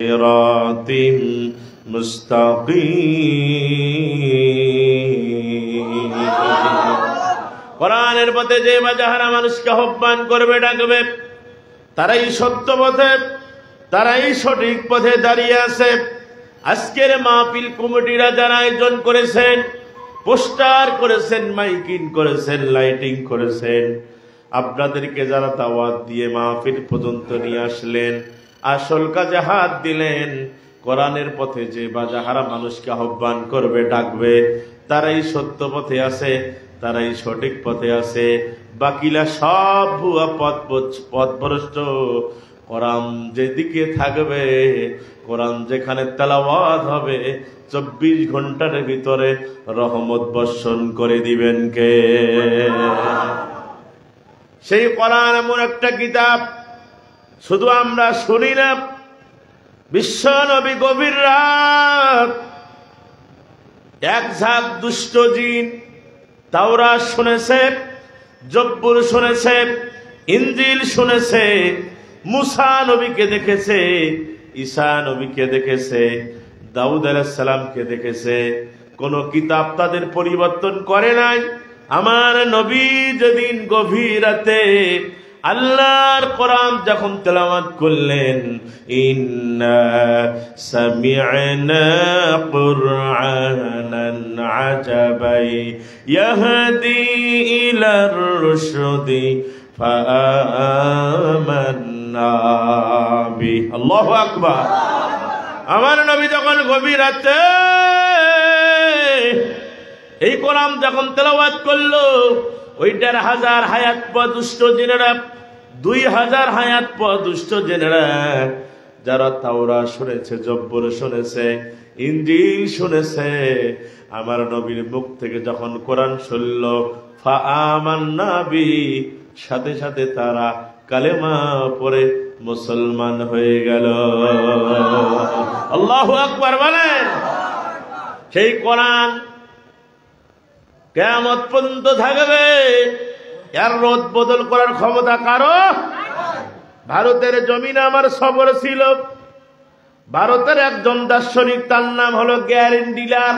صراط মুস্তাকিম। কোরআনের পথে যে বা যাহারা মানুষকে আহ্বান করবে, ডাকবে, তারাই সত্য পথে, তারাই সঠিক পথে দাঁড়িয়ে আছে। আজকের মাহফিল কমিটিরা যারা আয়োজন করেছেন, পোস্টার করেছেন, মাইকিং করেছেন, লাইটিং করেছেন, আপনাদেরকে যারা দাওয়াত দিয়ে মাহফিল পর্যন্ত নিয়ে আসলেন, আসল কাজে হাত দিলেন, কোরআনের পথে যে বা যাহারা মানুষকে আহ্বান করবে, ডাকবে, তারাই সত্য পথে আছে, তারাই সঠিক পথে আছে। বাকিলা সব ভুয়া পথভ্রষ্ট। কোরআন যেদিকে থাকবে, কোরআন যেখানে তেলাওয়াত হবে, 24 ঘন্টার ভিতরে রহমত বর্ষণ করে দিবেন কে? সেই কোরআন এমন একটা কিতাব, শুধু আমরা শুনি না, বিশ্ব নবী গভীর রাত এক ঝাঁক দুষ্ট জিন তাওরাত শুনেছে, জব্বুর শুনেছে, ইনজিল শুনেছে, মুসা নবীকে দেখেছে, ঈসা নবীকে দেখেছে, দাউদ আলাইহিস সালামকে দেখেছে। কোন কিতাব তাদের পরিবর্তন করে নাই। আমার নবী যেদিন গভীর রাতে আল্লাহর কোরআন যখন তেলাওয়াত করলেন, ইন্না সামি'না কুরআনান আজাবাই ইয়াহদি ইলার রুশদি ফাআমান্না বিহি। আল্লাহু আকবার। আমার নবী যখন গভীর রাতে এই কোরআন যখন তেলাওয়াত করলো, ওইটার 1000 হায়াত পর দুষ্ট জেনেরা, 2000 হায়াত পর দুষ্ট জেনেরা, যারা তাওরাত শুনেছে, জব্বর শুনেছে, ইনজিল শুনেছে, আমার নবীর মুখ থেকে যখন কোরআন শুনল, ফাআমান্না বিহি, সাথে সাথে তারা কালেমা পড়ে মুসলমান হয়ে গেল। আল্লাহু আকবার বলেন। সেই কোরআন কিয়ামত পর্যন্ত থাকবে। এর রদ বদল করার ক্ষমতা কারো? ভারতের জমিনে আমার সফর ছিল। ভারতের একজন দার্শনিক, তার নাম হলো গ্যারেন্ডিলার,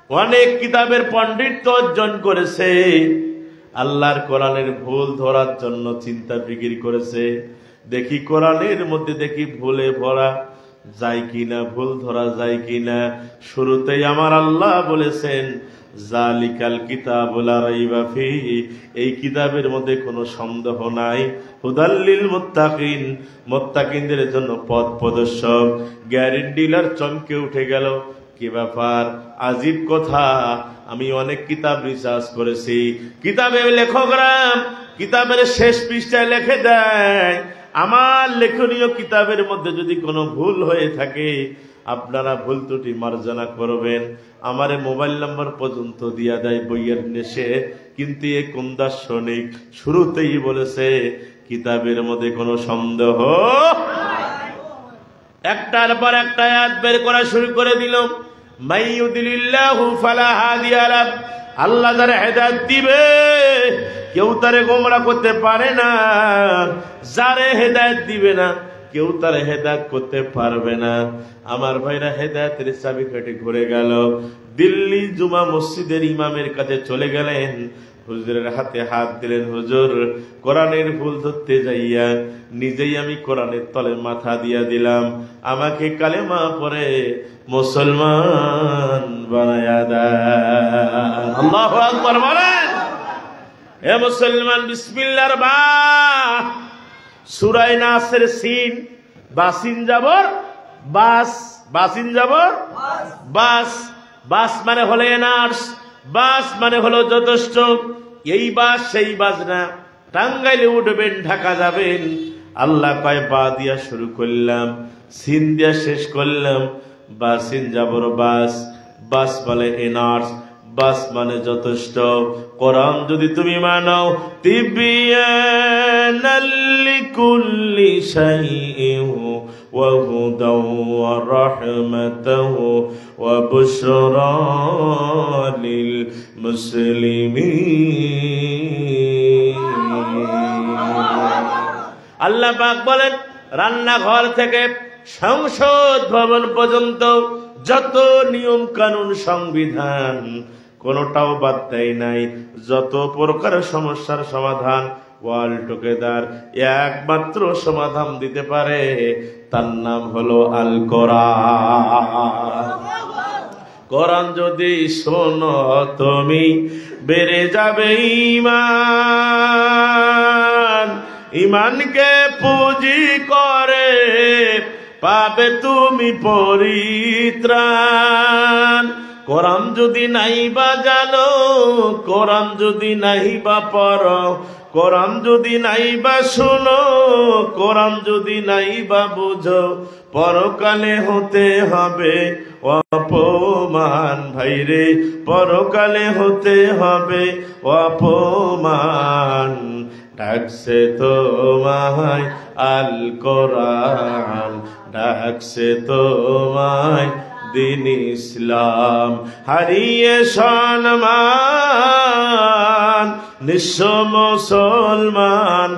অনেক কিতাবের পণ্ডিত অর্জন করেছে। আল্লাহর কোরআনের ভুল ধরার জন্য চিন্তা ফিকির করেছে, দেখি কোরআনের মধ্যে দেখি ভুলে ভরা যায় কিনা, ভুল ধরা যায় কিনা। শুরুতেই আমার আল্লাহ বলেছেন, জালিকাল কিতাবুল লা রাইবা ফীহি, এই কিতাবের মধ্যে কোনো সন্দেহ নাই, হুদাল লিল মুত্তাকিন, মুত্তাকিনদের জন্য পথ প্রদর্শক। গ্যারেন্ডিলার চমকে উঠে গেল, কি ব্যাপার, আজীব কথা, আমি অনেক কিতাব রিসার্চ করেছি, কিতাবের লেখকরা কিতাবের শেষ পৃষ্ঠায় লিখে দেয়, আমার লেখনীয় কিতাবের মধ্যে যদি কোনো ভুল হয়ে থাকে, আপনারা ভুল ত্রুটি মার্জনা করবেন। আমারে মোবাইল নাম্বার পর্যন্ত দিয়া দেয় বইয়ের নেশে। কিন্তু এ কোন দার্শনিক শুরুতেই বলেছে কিতাবের মধ্যে কোনো সন্দেহ। একটার পর একটা আয়াত বের করা শুরু করে দিল। মাইয়ুদিলিল্লাহু ফালা হাদিয়া লাহ, আল্লাহ যারা হেদায়েত দিবে কেউ তারে গোমরা করতে পারে না, যারে হেদায়েত দিবে না কেউ তারে হেদায়েত করতে পারবে না। আমার ভাইরা, হেদায়েতের চাবিকাঠি ঘুরে গেল। দিল্লি জুমা মসজিদের ইমামের কাছে চলে গেলেন, হুজুরের হাতে হাত দিলেন, হুজুর কোরআনের ভুল ধরতে যাইয়া নিজেই আমি কোরআনের তলে মাথা দিয়া দিলাম, আমাকে কালেমা পড়ে মুসলমান বানায়া দেন। আল্লাহু আকবার বলেন। হে মুসলমান, বিসমিল্লাহর বা, সূরা নাসের সিন, বাসিন যাবর বাস, বাসিন যাবর বাস, বাস মানে হলো এনার্স, বাস মানে হলো যথেষ্ট। এই বাস সেই বাস না, টাঙ্গাইলে উঠবেন, ঢাকা যাবেন, আল্লাহ কয় বা দিয়া শুরু করলাম, সিন দিয়া শেষ করলাম, বাসিন যাবর বাস, বাস বলে এনার্স, বাস মানে যথেষ্ট। কোরআন যদি তুমি মানো, তিবিয়ানাল লিকুল্লি শাইইন ওয়া হুদাও ওয়া রাহমাতাহু ওয়া বুশরা লিল মুসলিমিন। আল্লাহ পাক বলেন, রান্নাঘর থেকে সংসদ ভবন পর্যন্ত যত নিয়ম কানুন সংবিধান কোনটাও বাদ দেয় নাই। যত প্রকার সমস্যার সমাধান ওয়ার্ল্ড টুগেদার একমাত্র সমাধান দিতে পারে, তার নাম হলো আল কোরআন। কোরআন যদি শোনো তুমি বেড়ে যাবে ঈমান, ঈমানকে পুঁজি করে পাবে তুমি পরিত্রাণ। কোরআন যদি নাই বা জানো, কোরআন যদি নাই বা পড়ো, কোরআন যদি নাই বা শুনো, কোরআন যদি নাই বা বুঝো, পরকালে হতে হবে অপমান। ভাইরে পরকালে হতে হবে অপমান। ডাকছে তোমায় আল কোরআন, ডাকছে তোমায় দিন ইসলাম। হারিয়ে সম্মান নিঃস্ব মুসলমান,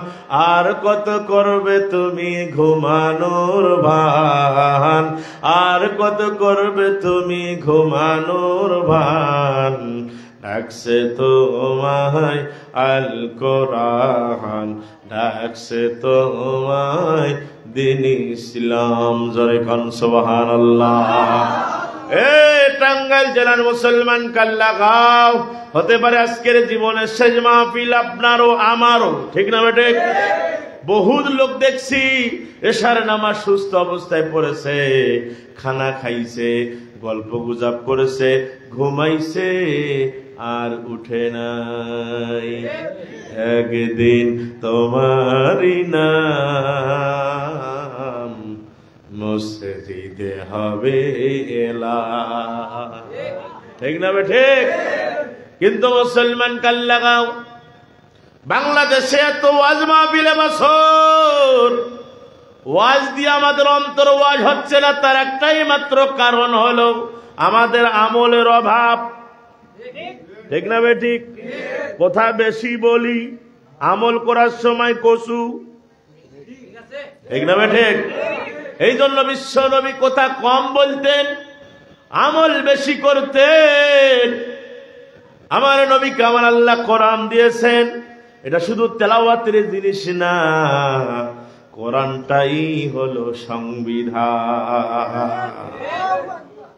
আর কত করবে তুমি ঘুমানোর ভান, আর কত করবে তুমি ঘুমানোর ভান। ডাকছে তোমায় আল কোরআন, ডাকছে তোমায় দিন ইসলাম। জোরে কান সুবহানাল্লাহ। টাঙ্গাইল জেলার মুসলমান কাল্লা গাও, হতে পারে আজকের জীবনের শেষ মাহফিল আপনারও আমারও, ঠিক না বেটে? বহুত লোক দেখছি এশার নামাজ সুস্থ অবস্থায় পড়েছে, খানা খাইছে, গল্প গুজব করেছে, ঘুমাইছে, আর উঠে নাই। একদিন তোমারই নাম মসজিদে হবে এলা, ঠিক না বেঠে? কিন্তু মুসলমান কাল লাগাও, বাংলাদেশে এত ওয়াজ মাহফিলে বছর ওয়াজ দিয়ে আমাদের অন্তর ওয়াজ হচ্ছে না, তার একটাই মাত্র কারণ হলো আমাদের আমলের অভাব, ঠিক না বেঠিক? কথা বেশি বলি, আমল করার সময় কসু, ঠিক না বেঠিক? এই জন্য বিশ্ব নবী কথা কম বলতেন, আমল বেশি করতেন। আমার নবীকে আমার আল্লাহ কোরআন দিয়েছেন, এটা শুধু তেলাওয়াতের জিনিস না, কোরআনটাই হলো সংবিধান।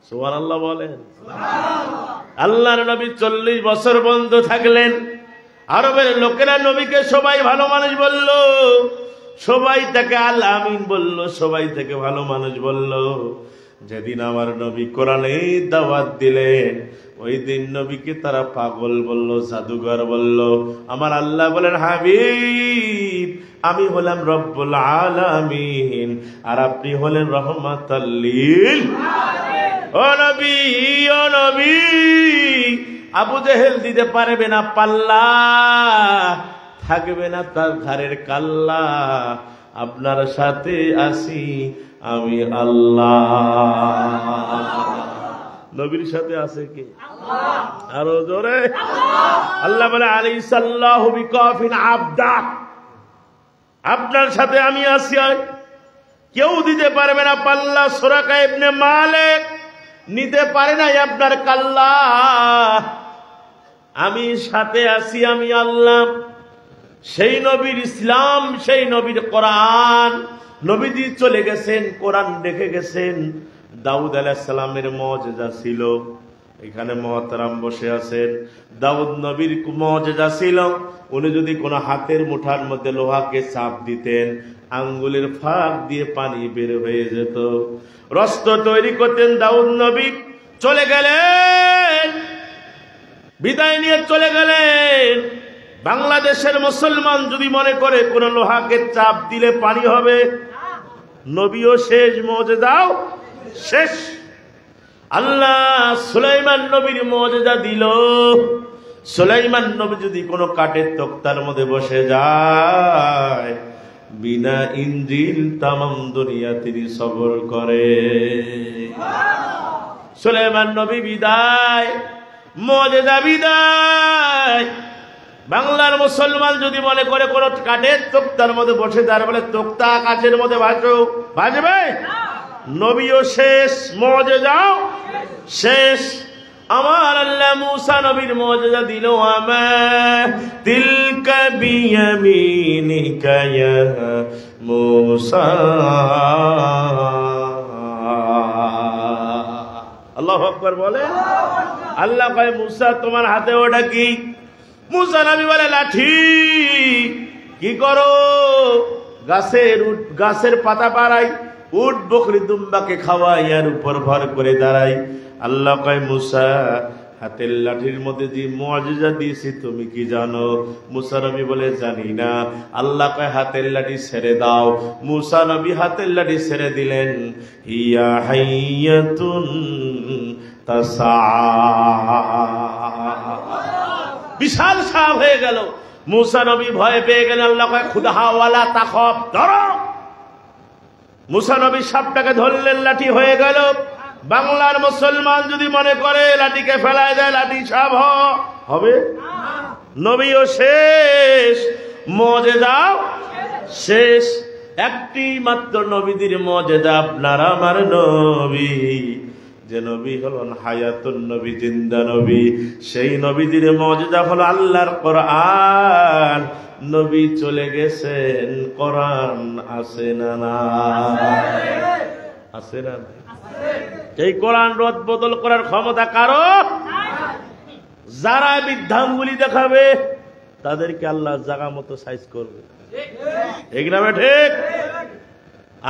সুবহানাল্লাহ বলেন। আল্লাহর নবী 40 বছর বন্ধ থাকলেন, আরবের লোকেরা নবীকে সবাই ভালো মানুষ বলল, সবাই তাকে আল আমিন বলল, সবাই থেকে ভালো মানুষ বলল। যেদিন আমার নবী কোরআনে দাওয়াত দিলেন, ওই দিন নবীকে তারা পাগল বলল, জাদুঘর বলল। আমার আল্লাহ বলেন, হাবিব আমি হলাম রব্বুল আলামিন, আর আপনি হলেন রহমাতাল লিল আলামিন। ও নবী, ও নবী, আবু জেহেল দিতে পারবে না পাল্লা, থাকবে না তার ঘাড়ের কাল্লা। আপনার সাথে আসি আমি আল্লাহ। নবীর সাথে আছে কি? আরো জোরে আল্লাহ বলে, আলাইসাল্লাহু বিকাফিন আবদা, আপনার সাথে আমি আছি, কেউ দিতে পারবে না পাল্লা। সুরাকা ইবনে মালিক নিতে পারে নাই আপনার কাল্লা, আমি সাথে আছি আমি আল্লাহ। সেই নবীর ইসলাম, সেই নবীর কোরআন, নবীজি চলে গেছেন, কোরআন রেখে গেছেন। দাউদ আলাইহিস সালামের মুজিজা ছিল, এখানে মুহতারাম বসে আছেন। দাউদ নবীর মুজিজা ছিল, উনি যদি কোনো হাতের মুঠার মধ্যে লোহাকে চাপ দিতেন, আঙ্গুলের ফাঁক দিয়ে পানি বের হয়ে যেত। রস্ত তৈরি করতেন দাউদ নবী। চলে গেলেন, বিদায় নিয়ে চলে গেলেন। বাংলাদেশের মুসলমান যদি মনে করে কোন লোহাকে চাপ দিলে পানি হবে, নবীও শেষ, মুজিজাও শেষ। আল্লাহ সুলাইমান নবীর মুজিজা দিল। সুলাইমান নবী যদি কোনো কাঠের তক্তার মধ্যে বসে যায়, বিনা ইঞ্জিল তামাম দুনিয়া তিনি সবর করে। সুলাইমান নবী বিদায়, মুজিজা বিদায়। বাংলার মুসলমান যদি মনে করে কোন কাঠের তক্তার মধ্যে বসে যায়, বলে তক্তা কাঠের মধ্যে ভাসবে? নবীও শেষ, মুআজিজাও শেষ। আমার আল্লাহ মুসা নবীর মুআজিজা দিল, আমা তিলকা বিয়ামিনিকা ইয়া মুসা। আল্লাহু আকবার বলে। আল্লাহ কয় মুসা তোমার হাতে ওটা কি? মুসা নবী বলে লাঠি। কি করো? গাছের পাতা পাড়াই, উট বকরি দুম্বাকে খাওয়াই, আর উপর ভর করে দাঁড়াই। আল্লাহ কয় মুসা হাতের লাঠির মধ্যে যে মুআজিজা দিয়েছি তুমি কি জানো? মুসা নবী বলে জানি না। আল্লাহ কয় হাতের লাঠি ছেড়ে দাও। মুসা নবী হাতের লাঠি ছেড়ে দিলেন। হিয়া হাইয়াতুন তাসা, বিশাল সাপ হয়ে গেল। মুসা নবী ভয় পেয়ে গেলেন। আল্লাহ কয় খুদা ওয়ালা তাখফ, ধরো। মুসা নবী সাপটাকে ধরলেন, লাঠি হয়ে গেল। বাংলার মুসলমান যদি মনে করে লাঠিকে ফেলায় দেয় লাঠি সাপ হবে, নবীও শেষ, মুআজিজাও শেষ। একটি মাত্র নবীদের মুআজিজা আপনার আমার নবী, যে নবী হলেন হায়াতুন নবী, জিন্দা নবী। সেই নবীদের মুআজিজা হলো আল্লাহর কোরআন। নবী চলে গেছেন, কোরআন আছে না নাই? আছে না নাই? এই কোরআন রদ বদল করার ক্ষমতা কারো? যারা বৃদ্ধাঙ্গুলি দেখাবে তাদেরকে আল্লাহ জায়গা মতো সাইজ করবে। ঠিক না ঠিক?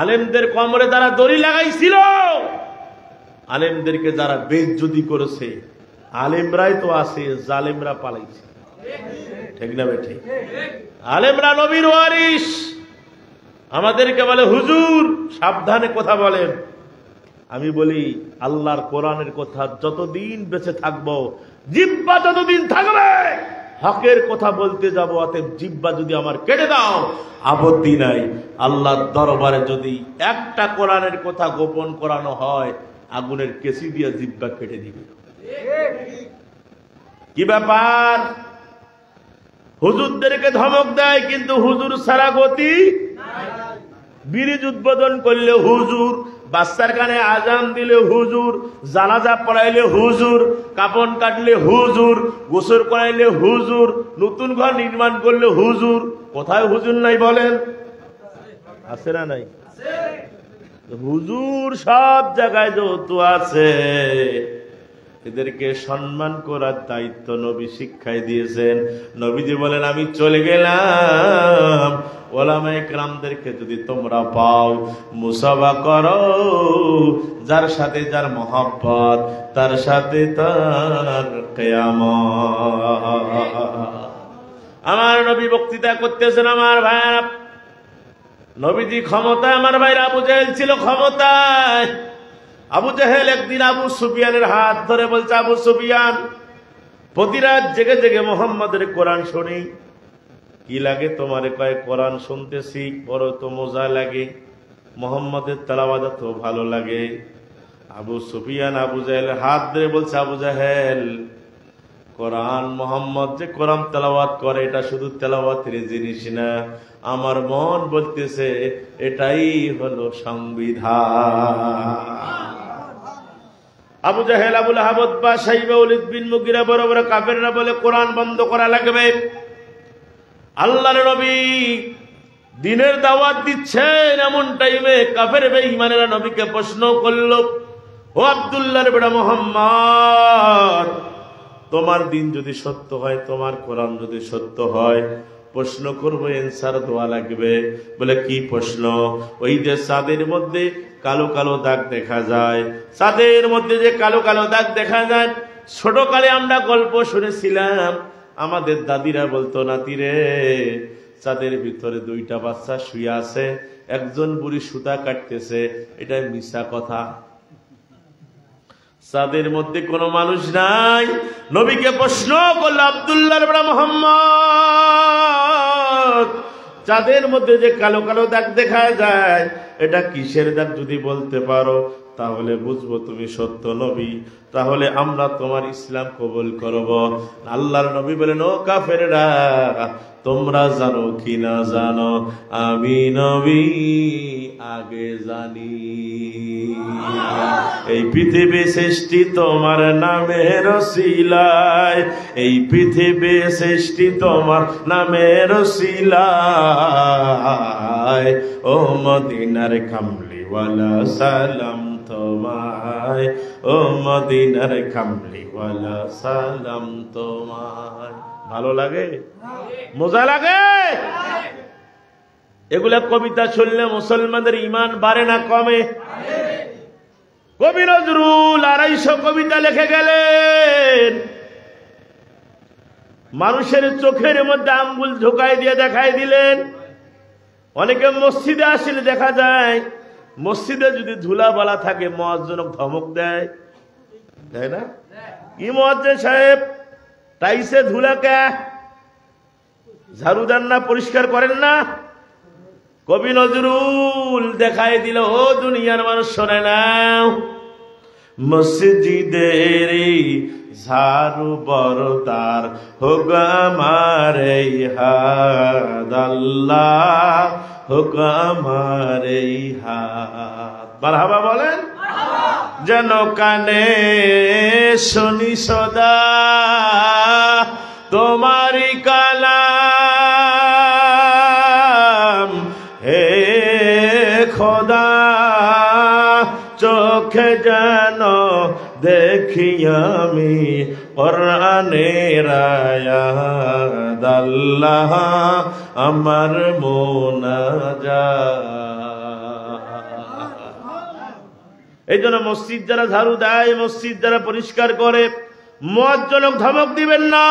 আলেমদের কোমরে যারা দড়ি লাগাইছিল, আলেমদেরকে যারা বেইজ্জতি করেছে, আলেমরাই তো আছে, জালেমরা পালাইছে। ঠিক না ঠিক? আলেমরা নবীর ওয়ারিস। আমাদেরকে বলে হুজুর সাবধানে কথা বলেন। আমি বলি আল্লাহর কোরআনের কথা যতদিন বেঁচে থাকবো, জিহ্বা যতদিন থাকবে হকের কথা বলতে যাব। অতএব জিহ্বা যদি আমার কেটে দাও আপত্তি নাই। আল্লাহর দরবারে যদি একটা কোরআনের কথা গোপন করানো হয়, আগুনের কেসি দিয়ে জিহ্বা কেটে দিবে। কি ব্যাপার? হুজুরদেরকে ধমক দেয়, কিন্তু হুজুর সারা গতি। ব্রিজ উদ্বোধন করলে হুজুর, বাচ্চার কানে আজান দিলে হুজুর, জানাজা পড়াইলে হুজুর, কাপন কাটলে হুজুর, গোসল করাইলে হুজুর, নতুন ঘর নির্মাণ করলে হুজুর। কোথায় হুজুর নাই বলেন? আছে না নাই? হুজুর সব জায়গায় যত আছে। এদেরকে সম্মান করার দায়িত্ব নবী শিক্ষায় দিয়েছেন। নবীজি বলেন আমি চলে গেলাম, ওলামায়ে কেরামদেরকে যদি তোমরা পাও মুসাফা করো, যার সাথে যার মহব্বত তার সাথে তার কিয়ামত। আমার নবী বক্তৃতা করতেছেন। আমার ভাইরা, নবীজি ক্ষমতায়, আমার ভাইরা আবু জাহেল ছিল ক্ষমতায়। আবু জাহেল একদিন আবু সুফিয়ানের হাত ধরে বলছে, আবু সুফিয়ান প্রতি রাত জেগে জেগে মোহাম্মদের কোরআন শুনি। কি লাগে তোমারে? কয় কোরআন শুনতেছি, বড় তো মজা লাগে, মোহাম্মদের তেলাওয়াত তো ভালো লাগে। আবু সুফিয়ান আবু জাহেলের হাত ধরে বলছে, আবু জাহেল কোরআন, মোহাম্মদ যে কোরআন তেলাওয়াত করে এটা শুধু তেলাওয়াতের জিনিস না, আমার মন বলতেছে এটাই হলো সংবিধান। আবু জাহেল, আবুল আহাব, উতবা, শাইবা, ওয়ালিদ বিন মুগিরা বড় বড় কাফেররা বলে কোরআন বন্ধ করা লাগবে। আল্লাহর নবী দিনের দাওয়াত দিচ্ছেন, এমন টাইমে কাফের বেঈমানেরা নবীকে প্রশ্ন করল, ও আব্দুল্লাহর বেটা মুহাম্মদ, তোমার দিন যদি সত্য হয়, তোমার কোরআন যদি সত্য হয়, প্রশ্ন করবো, এনসার দেওয়া লাগবে। বলে কি প্রশ্ন? ওই যে চাঁদের মধ্যে কালো কালো দাগ দেখা যায়, চাঁদের মধ্যে যে কালো কালো দাগ দেখা যায়, ছোটকালে আমরা গল্প শুনেছিলাম, আমাদের দাদিরা বলতো, নাতিরে চাঁদের ভিতরে দুইটা বাচ্চা শুয়ে আছে, একজন বুড়ি সুতা কাটতেছে, এটা মিছা কথা। চাঁদের মধ্যে কোনো মানুষ নাই। নবীকে প্রশ্ন করল, আব্দুল্লাহর বেটা মুহাম্মদ, চাঁদের মধ্যে যে কালো কালো দাগ দেখা যায়, এটা কিসের দাগ? যদি বলতে পারো তাহলে বুঝবো তুমি সত্য নবী, তাহলে আমরা তোমার ইসলাম কবুল করব। আল্লাহর নবী বলেন, ও কাফেররা, তোমরা জানো কি না জানো, আমি নবী আগে জানি। এই পৃথিবী সৃষ্টি তোমার নামের ওসিলায়, এই পৃথিবী সৃষ্টি তোমার নামের ওসিলায়। ও মদিনার কামলিওয়ালা সালাম তোমায়, ও মদিনার কামলিওয়ালা সালাম তোমায়। ভালো লাগে? মজা লাগে? এগুলা কবিতা শুনলে মুসলমানদের ইমান বাড়ে না কমে? কবি নজরুল 250 কবিতা লিখে গেলেন। মানুষের চোখের মধ্যে আঙ্গুল ঢোকাই দিয়ে দেখাই দিলেন। অনেকে মসজিদে আসলে দেখা যায় মসজিদে যদি ধুলাবালা থাকে মুয়াজ্জিন ধমক দেয়, তাই না? কি মুয়াজ্জিন সাহেব, টাইসে ধুলা কে? ঝাড়ু দেন না, পরিষ্কার করেন না? কবি নজরুল দেখাই দিল, ও দুনিয়ার মানুষ শোনে নাও, মসজিদের ঝাড়ু বরদার হোক আমার এই হাত, আল্লাহ হোক আমার এই হাত। মারহাবা বলেন। যেন কানে শুনি সদা তোমারি কালাম, হে খোদা চোখে যেন দেখি আমি কোরআনের আয়াত, আল্লাহ আমার মুনাজাত। এই জন্য মসজিদ যারা ঝাড়ু দেয়, মসজিদ যারা পরিষ্কার করে, মুয়াজ্জিনকে ধমক দিবেন না,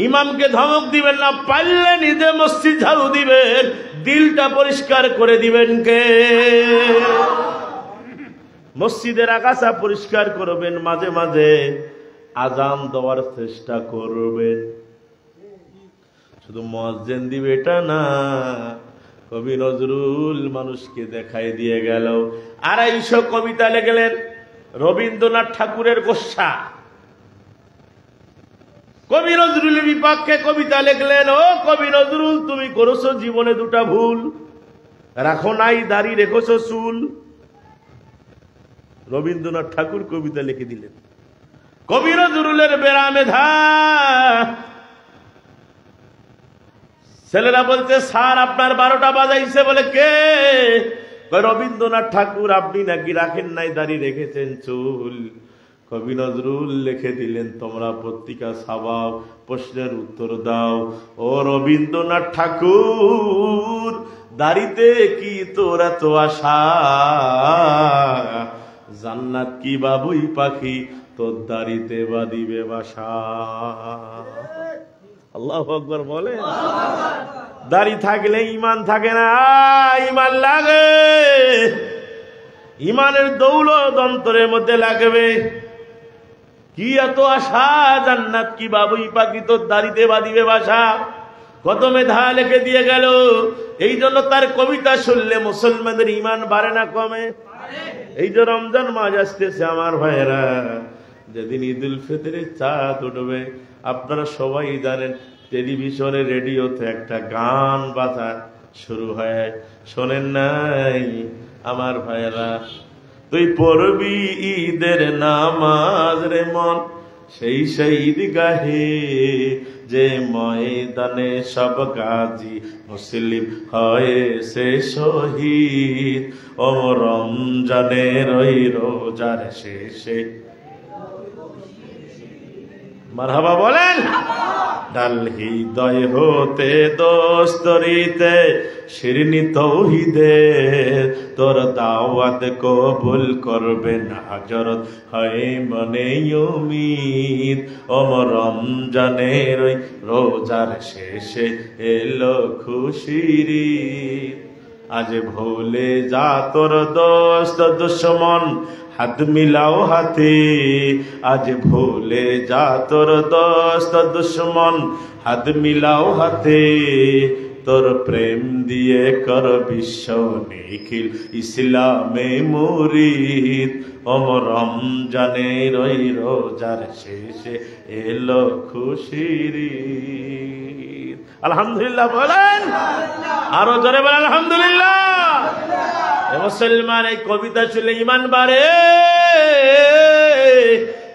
ইমামকে ধমক দিবেন না। পারলে নিজে মসজিদ ঝাড়ু দিবেন, দিলটা পরিষ্কার করে দিবেন কে? মসজিদের আগাছা পরিষ্কার করবেন, মাঝে মাঝে আজান দেওয়ার চেষ্টা করবেন। শুধু মুয়াজ্জিন দিবে এটা না। কবি নজরুল মানুষকে দেখাই দিয়ে গেল। 250 কবিতা লিখলেন। রবীন্দ্রনাথ ঠাকুরের গোস্বা কবি নজরুলের বিপক্ষে কবিতা লিখলেন। ও কবি নজরুল, তুমি করেছো জীবনে 2টা ভুল, রাখো নাই দাড়ি, রেখেছো চুল। রবীন্দ্রনাথ ঠাকুর কবিতা লিখে দিলেন। কবি নজরুলের বেড়া মেধা। ছেলেরা বলছে, স্যার আপনার 12টা বাজাইছে। বলে কে? রবীন্দ্রনাথ ঠাকুর। আপনি নাকি রাখেন নাই দাড়ি, রেখেছেন চুল। কবি নজরুল লিখে দিলেন, তোমরা পত্রিকা ছাপাও, প্রশ্নের উত্তর দাও। ও রবীন্দ্রনাথ ঠাকুর, দাড়িতে কি তোর এত আশা? জান্নাত কি বাবুই পাখি, তোর দাড়িতে বাঁধিবে বাসা। আল্লাহু আকবার বলেন। দাড়ি থাকলে ইমান থাকে না, ইমান লাগে। ইমানের দৌলত অন্তরের মধ্যে লাগবে। কি এত আশা? জান্নাত কি বাবুই পাখি, তোর দাড়িতে বাঁধিবে বাসা। কত মেধা লিখে দিয়ে গেল। এই জন্য তার কবিতা শুনলে মুসলমানদের ইমান বাড়ে না কমে? এই যে রমজান মাস আসতেছে আমার ভাইয়েরা, যেদিন ঈদুল ফিতরের চাঁদ উঠবে, আপনারা সবাই জানেন টেলিভিশনে রেডিওতে একটা গান বাজা শুরু হয়, শোনেন নাই আমার ভাইয়েরা? তুই পড়বি ঈদের নামাজ রে মন, সেই ঈদগাহে যে ময়দানে সব গাজী মুসলিম হয়েছে শহীদ। ও রমজানের ওই রোজার শেষে। মারহাবা বলেন। ডাল হৃদয় হতে দোস্তরিতে শিরনি তৌহিদের, তোর দাওয়াত কবুল করবে না হযরত হয় মনে উম্মীদ। ও রমজানের ওই রোজার শেষে এলো খুশির ঈদ। আজ ভুলে যা তোর দোস্ত দুশ্মন, হাত মিলাও হাতে। আজ ভুলে যা তোর দোস্ত দুশ্মন, হাত মিলাও হাতে। তোর প্রেম দিয়ে কর বিশ্ব নিখিল ইসলামে মুরিদ। ও রমজানের ওই রোজার শেষে এলো খুশির ঈদ। আলহামদুলিল্লাহ বলেন, আরো জোরে বলেন আলহামদুলিল্লাহ। মুসলমান, এই কবিতা শুনলে ইমান বাড়ে।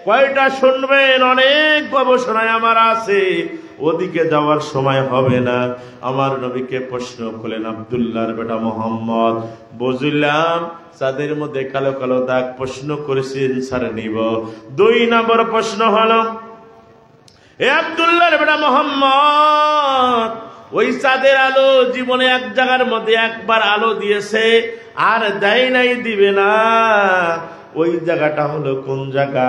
কয়টা শুনবেন? অনেক গবেষণায় আমার আছে, ওদিকে যাওয়ার সময় হবে না। আমার নবীকে প্রশ্ন করলেন, আব্দুল্লাহর বেটা মোহাম্মদ, বুঝলাম তাদের মধ্যে কালো কালো দাগ, প্রশ্ন করেছি এনসার নিব। 2 নম্বর প্রশ্ন হলো, এ আব্দুল্লাহর বেটা মোহাম্মদ, ওই চাঁদের আলো জীবনে এক জায়গার মধ্যে একবার আলো দিয়েছে, আর দেয় নাই, দিবে না, ওই জায়গাটা হলো কোন জায়গা?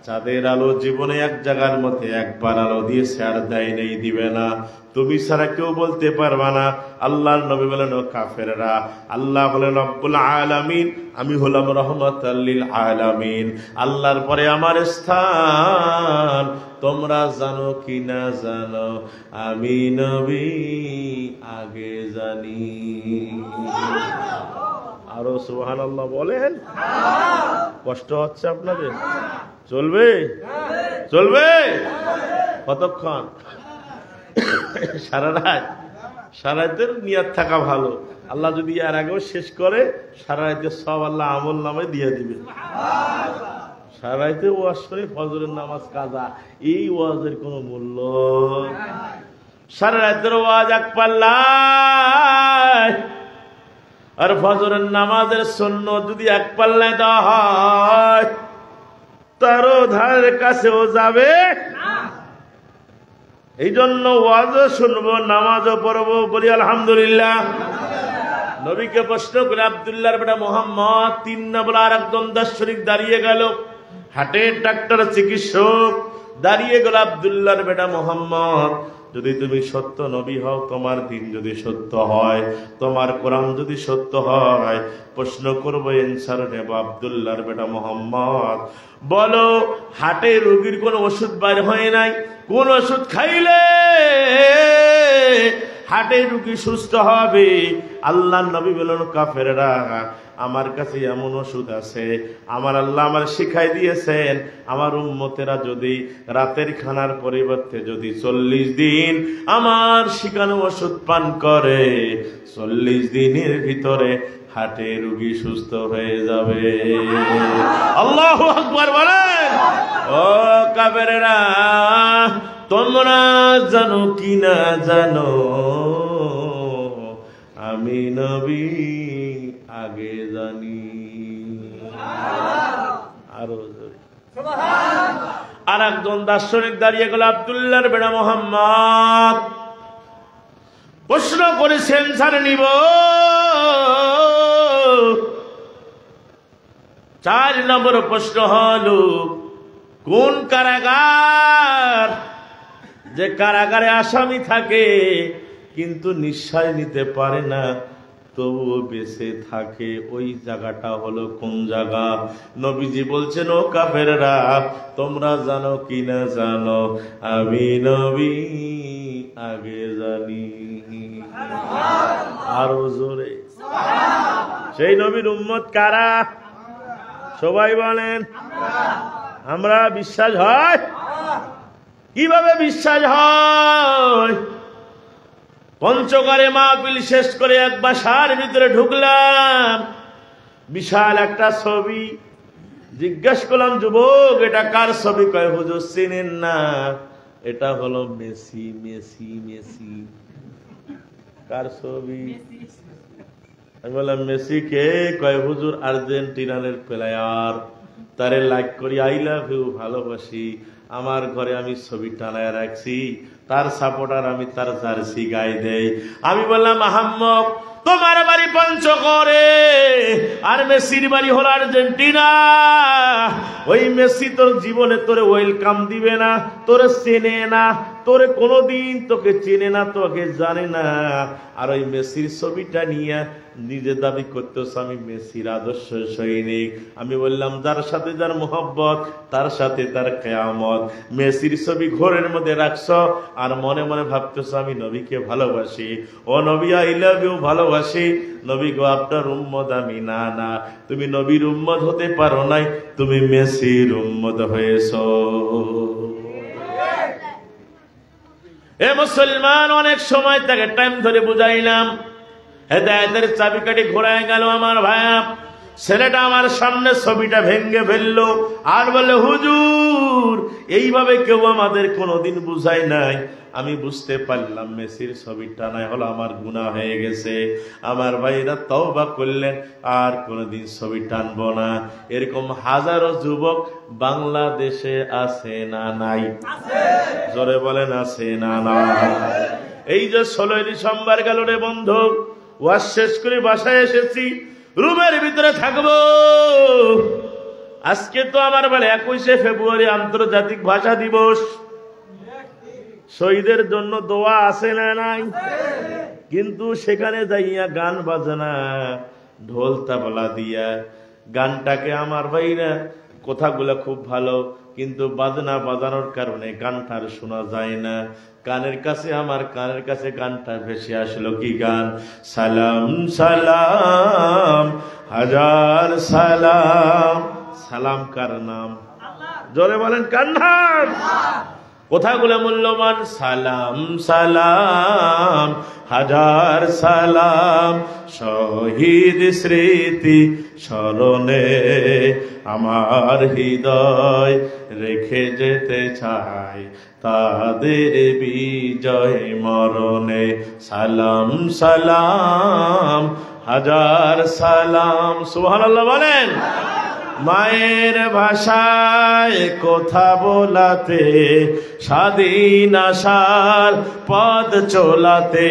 চাঁদের আলো জীবনে এক জায়গার মধ্যে একবার আলো দিয়েছে, আর দেয় নাই, দিবে না, তুমি ছাড়া কেউ বলতে পারবা না। আল্লাহর নবী বলেন, ও কাফেররা, আল্লাহ হলেন রব্বুল আলামিন, আমি হলাম রহমাতাল লিল আলামিন, আল্লাহর পরে আমার স্থান তোমরা জানো কি না জানো, আমি নবী আগে জানি। আরো সুবহানাল্লাহ বলেন। কষ্ট হচ্ছে আপনাদের? চলবে? চলবে? কতক্ষণ? সারা রাত? সারা রাতের নিয়ত থাকা ভালো। আল্লাহ যদি আর আগেও শেষ করে, সারা রাতে সব আল্লাহ আমল নামে দিয়ে দিবে। সারা রাতে ওয়াজ করে ফজরের নামাজ কাজা, এই ওয়াজের কোনো মূল্য? সারা রাতের ওয়াজ এক পাল্লায়, আর ফজরের নামাজের সুন্নত যদি এক পাল্লায় দেওয়া হয়, তারও ধারের কাছেও যাবে। এই জন্য ওয়াজও শুনবো, নামাজও পড়বো, বলি আলহামদুলিল্লাহ। নবীকে প্রশ্ন করে আব্দুল্লাহর বেটা মোহাম্মদ, 3 নম্বর আর একজন দার্শনিক দাঁড়িয়ে গেল, হাটের ডাক্তার চিকিৎসক দাঁড়িয়ে গেল, আব্দুল্লাহর বেটা মোহাম্মদ, যদি তুমি সত্য নবী হও, তোমার দিন যদি সত্য হয়, তোমার কোরআন যদি সত্য হয়, প্রশ্ন করবো, এনসার নেব। আব্দুল্লাহর বেটা মোহাম্মদ, বলো, হাটে রোগীর কোন ওষুধ বাইর হয় নাই? কোন ওষুধ খাইলে হাটে রোগী সুস্থ হবে? আল্লাহর নবী বলেন, কাফেররা, আমার কাছে এমন ওষুধ আছে, আমার আল্লাহ আমার শিখাই দিয়েছেন, আমার উম্মতেরা যদি রাতের খানার পরিবর্তে যদি 40 দিন আমার শিখানো ওষুধ পান করে, 40 দিনের ভিতরে হাটে রোগী সুস্থ হয়ে যাবে। আল্লাহু আকবার বলেন। ও কাফেররা, তোমরা জানো কি না জানো, আমি নবী আগে জানি। আরো আর একজন দার্শনিক দাঁড়িয়ে গেল, আব্দুল্লাহর বেটা মোহাম্মদ, প্রশ্ন করেছেন স্যার নিব। 4 নম্বর প্রশ্ন হলো, কোন কারাগার, যে কারাগারে আসামি থাকে কিন্তু নিঃশ্বাস নিতে পারে না, তবুও বেঁচে থাকে, ওই জায়গাটা হলো কোন জায়গা? নবীজি বলছেন, ও কাফেররা, তোমরা জানো কি না জানো, আমি নবী আগে জানি। আরো জোরে। সেই নবীর উম্মত কারা? সবাই বলেন। আমরা। বিশ্বাস হয়? কিভাবে বিশ্বাস হয়? পঞ্চগড়ে মাহফিল শেষ করে এক বাসার ভিতরে ঢুকলাম, বিশাল একটা ছবি। জিজ্ঞেস করলাম, যুবক, এটা কার ছবি? কয়, হুজুর চিনেন না, এটা হলো মেসি। মেসি মেসি কার ছবি? আমি বললাম, মেসি কে? কয়, হুজুর আর্জেন্টিনার প্লেয়ার, তারে লাইক করি, আই লাভ ইউ, ভালোবাসি, আমার ঘরে আমি ছবি টানায় রাখছি, তার সাপোর্টার আমি, তার জার্সি গায়ে দেই। আমি বললাম, আহাম্মক, তোমার বাড়ি পঞ্চগড়ে আর মেসির বাড়ি হলো আর্জেন্টিনা। ওই মেসি তোর জীবনে তোরে ওয়েলকাম দিবে না, তোরে চেনে না, তোরে কোনোদিন তোকে চেনে না, তোকে জানে না। আর ওই মেসির ছবিটা নিয়ে নিজে দাবি করতেছ আমি মেসির আদর্শ সৈনিক। আমি বললাম, যার সাথে যার মোহব্বত, তার সাথে তার কিয়ামত। মেসির ছবি ঘরের মধ্যে রাখছ আর মনে মনে ভাবতেছ আমি নবীকে ভালোবাসি, ও নবী আই লাভ ইউ, ভালোবাসি। নবী গো, আপনার উম্মত আমি। না না, তুমি নবীর উম্মত হতে পারো নাই, তুমি মেসির উম্মত হয়েছ। এ মুসলমান, অনেক সময় তাকে টাইম ধরে বুঝাইলাম, হেদায়েতের চাবিকাঠি ঘোরায় গেল আমার ভাইয়া। ছেলেটা আমার সামনে ছবিটা ভেঙ্গে ফেললো আর বলে, হুজুর এইভাবে কেউ আমাদের কোনোদিন বুঝায় নাই। আমি বুঝতে পারলাম মেসির ছবিটা নাই হলো আমার গুনাহ হয়ে গেছে। আমার ভাইরা তওবা করলেন, আর কোনোদিন ছবি টানবো না। এরকম হাজারো যুবক বাংলাদেশে আছে না নাই? জোরে বলেন আছে না নাই? এই যে 16 ডিসেম্বর গেল রে বন্ধু, ওয়াজ শেষ করে বাসায় এসেছি, রুমের ভিতরে থাকবো। আজকে তো আমার বলে 21শে ফেব্রুয়ারি আন্তর্জাতিক ভাষা দিবস। শহীদের জন্য দোয়া আছে না নাই? কিন্তু সেখানে যাইয়া গান বাজনা ঢোল তাবলা দিয়া গানটাকে আমার ভাইরা কথাগুলা খুব ভালো, কিন্তু বাজনা বাজানোর কারণে গানটার শোনা যায় না। কানের কাছে আমার কানের কাছে গানটা ভেসে আসলো কি গান? সালাম সালাম হাজার সালাম। সালাম কার নাম? জোরে বলেন কার নাম? কথাগুলো মূল্যবান। সালাম সালাম হাজার সালাম, শহীদ স্মৃতি স্মরণে আমার হৃদয় রেখে যেতে চাই তাদের বিজয় মরণে। সালাম সালাম হাজার সালাম। সুবহানাল্লাহ বলেন। মায়ের ভাষায় কথা বলাতে, স্বাধীন আশার পথ চলাতে,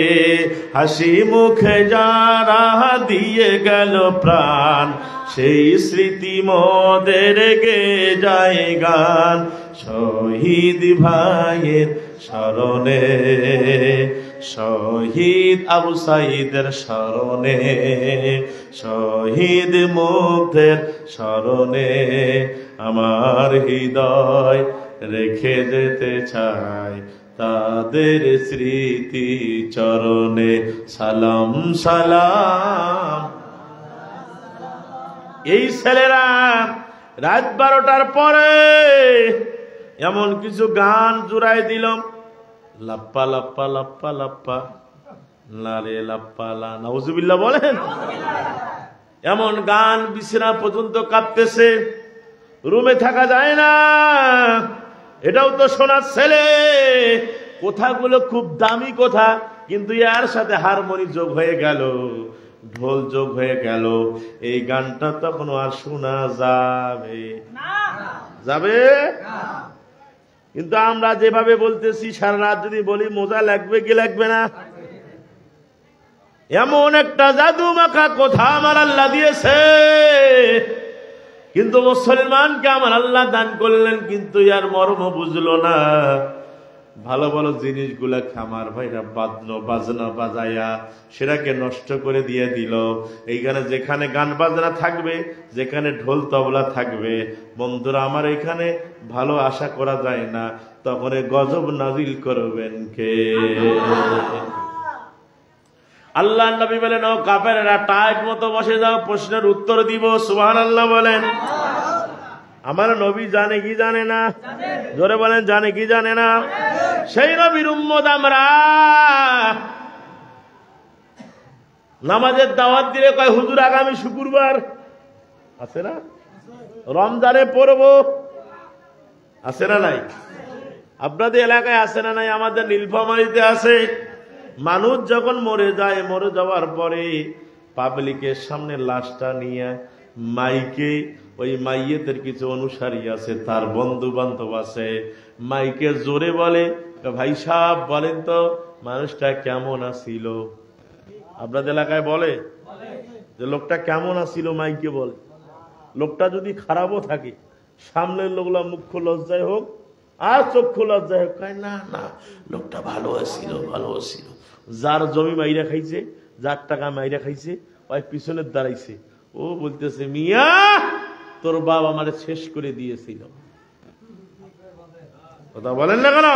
হাসি মুখে যারা দিয়ে গেল প্রাণ, সেই স্মৃতি মোদের গে যায় গান। শহীদ ভাইয়ের স্মরণে, শহীদ আবু সাঈদের স্মরণে, শহীদ মুগ্ধের স্মরণে আমার হৃদয় রেখে যেতে চাই তাদের স্মৃতি চরণে। সালাম সালাম। এই ছেলেরা রাত 12টার পরে এমন কিছু গান জুড়াই দিলাম, লাপ্পা লাপ্পা লাপ্পা লাপ্পা লারে লাপ্পা লা, নাউজুবিল্লাহ বলেন। এমন গান বিছানা পর্যন্ত কাঁপতেছে, রুমে থাকা যায় না। এটাও তো শোনার ছেলে, কথাগুলো খুব দামি কথা, কিন্তু এর সাথে হারমোনি যোগ হয়ে গেল, ঢোল যোগ হয়ে গেল। এই গানটা তখন আর শোনা যাবে যাবে? কিন্তু আমরা যেভাবে বলতেছি সারা রাত যদি বলি মজা লাগবে কি লাগবে না? এমন একটা জাদু মাখা কথা আমার আল্লাহ দিয়েছে, কিন্তু মুসলমানকে আমার আল্লাহ দান করলেন, কিন্তু ইয়ার মর্ম বুঝলো না। ভালো ভালো জিনিসগুলাকে আমার ভাইরা বাজনা বাজায়া সেটাকে নষ্ট করে দিয়ে দিল। এইখানে যেখানে গান বাজনা থাকবে, যেখানে ঢোল তবলা থাকবে, বন্ধুরা আমার এখানে ভালো আশা করা যায় না, তখন গজব নাজিল করবেন কে? আল্লাহ নবী বলেন, ও কাফেরেরা টাইট মতো বসে যাও, প্রশ্নের উত্তর দিব। সুবহানাল্লাহ বলেন। আমার নবী জানে কি জানে না? জোরে বলেন, জানে কি জানে না? সেই নবীর উম্মত আমরা। নামাজের দাওয়াত দিলে কয়, হুজুর আগামী শুক্রবার আছে না, রমজানে পড়ব, আছে না নাই? আপনাদের এলাকায় আছে না নাই? আমাদের নীলফামারীতে আছে। মানুষ যখন মরে যায়, মরে যাওয়ার পরে পাবলিকের সামনে লাশটা নিয়ে মাইকে, ওই মাইয়েতের কিছু অনুসারী আছে, তার বন্ধু বান্ধব আছে, মাইকে জোরে বলে, ভাই সাহেব বলেন তো মানুষটা কেমন আছিল? আপনাদের এলাকায় বলে যে লোকটা কেমন আছিল, মাইকে বলে। লোকটা যদি খারাপও থাকে, সামনের লোকগুলা মুখ্য লজ্জায় হোক আর চক্ষু লজ্জায় হোক, কয় না না লোকটা ভালো আছিল, ভালো আছিল। যার জমি মাইরা খাইছে, যার টাকা মাইরা খাইছে, ওই পিছনের দাঁড়াইছে, ও বলতেছে, মিয়া তোর বাপ আমারে শেষ করে দিয়েছিল। কথা বলেন না কেন?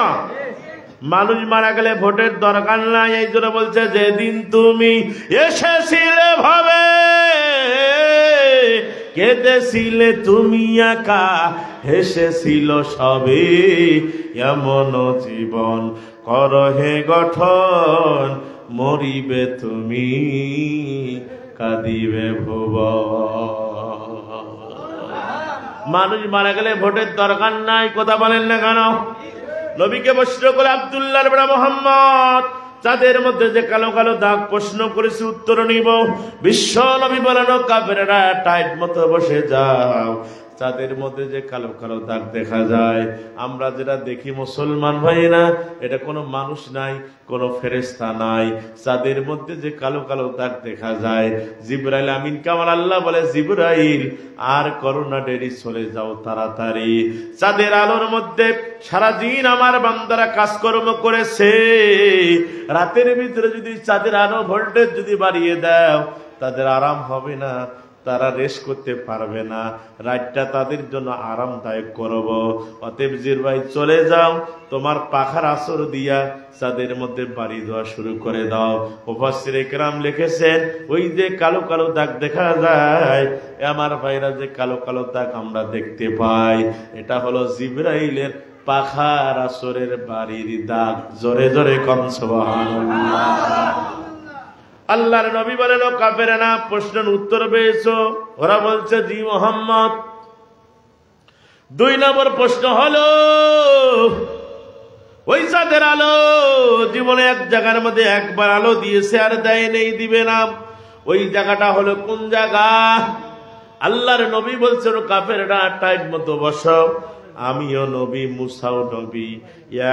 মানুষ মারা গেলে ভোটের দরকার নাই, এই জন্য বলছে যেদিন তুমি এসেছিলে ভাবে, কেঁদেছিলে তুমি একা, হেসেছিল সবে, এমন জীবন কর হে গঠন, মরিবে তুমি কাঁদিবে ভুবন। মানুষ মারা গেলে ভোটের দরকার নাই, কথা বলেন না কেন? নবীকে প্রশ্ন করে আব্দুল্লাহ ইবনে মুহাম্মদ, চাঁদের মধ্যে যে কালো কালো দাগ প্রশ্ন করেছি উত্তর নিব। বিশ্ব নবী বলেন, কাফেররা টাইট মতো বসে যাও, চাঁদের মধ্যে যে কালো কালো দাগ দেখা যায়, আমরা যেটা দেখি মুসলমান ভাইরা, এটা কোনো মানুষ নাই, কোনো ফেরেশতা নাই। চাঁদের মধ্যে যে কালো কালো দাগ দেখা যায়, জিবরাইল আমিন কামাল আল্লাহ বলে, জিবরাইল আর করোনা দেরি, চলে যাও তাড়াতাড়ি। চাঁদের আলোর মধ্যে সারাদিন আমার বান্দারা কাজকর্ম করেছে, রাতের ভিতরে যদি চাঁদের আলো ভোল্টেজ যদি বাড়িয়ে দাও, তাদের আরাম হবে না, তারা রেস্ট করতে পারবে না, রাতটা তাদের জন্য আরামদায়ক করব। অতএব জিবরাইল চলে যাও, তোমার পাখার আসর দিয়া চাঁদের মধ্যে বাড়ি দেওয়া শুরু করে দাও। মুফাসসিরে কেরাম লিখেছেন, ওই যে কালো কালো দাগ দেখা যায়, আমার ভাইরা, যে কালো কালো দাগ আমরা দেখতে পাই, এটা হলো জিবরাইলের পাখার আসরের বাড়ির দাগ। জোরে জোরে কম সুবহানাল্লাহ। আল্লাহর নবী বলেন, ও কাফেরেরা, প্রশ্নের উত্তর পেয়েছো? ওরা বলছে, জি মুহাম্মদ। 2 নম্বর প্রশ্ন হলো, ওই চাঁদের আলো জীবনে এক জায়গার মধ্যে একবার আলো দিয়েছে, আর দেয় নেই, দিবে না, ওই জায়গাটা হলো কোন জায়গা? আল্লাহর নবী বলছেন, ও কাফেরেরা, টাইট মতো বসো, আমিও নবী, মুসাও নবী,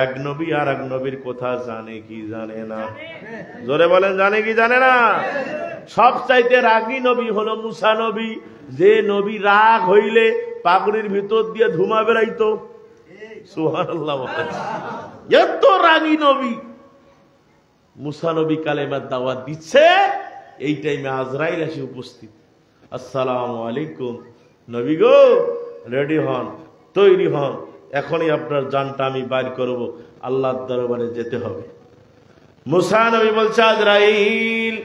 এক নবী আর এক নবীর কথা জানে কি জানে না? জোরে বলেন, জানে কি জানে না? সব চাইতে রাগী নবী হলো মুসা নবী, যে নবী রাগ হইলে পাগড়ির ভিতর দিয়ে ধুমা বেরাইতো। সুবহানাল্লাহ। এত রাগী নবী মুসা নবী কালেমার দাওয়াত দিচ্ছে, এই টাইমে আজরাইল এসে উপস্থিত। আসসালামু আলাইকুম নবী গো, রেডি হন, তৈরি হন, এখনই আপনার জানটা আমি বাইর করব, আল্লাহর দরবারে যেতে হবে। মুসা নবী বলছে, আজরাইল,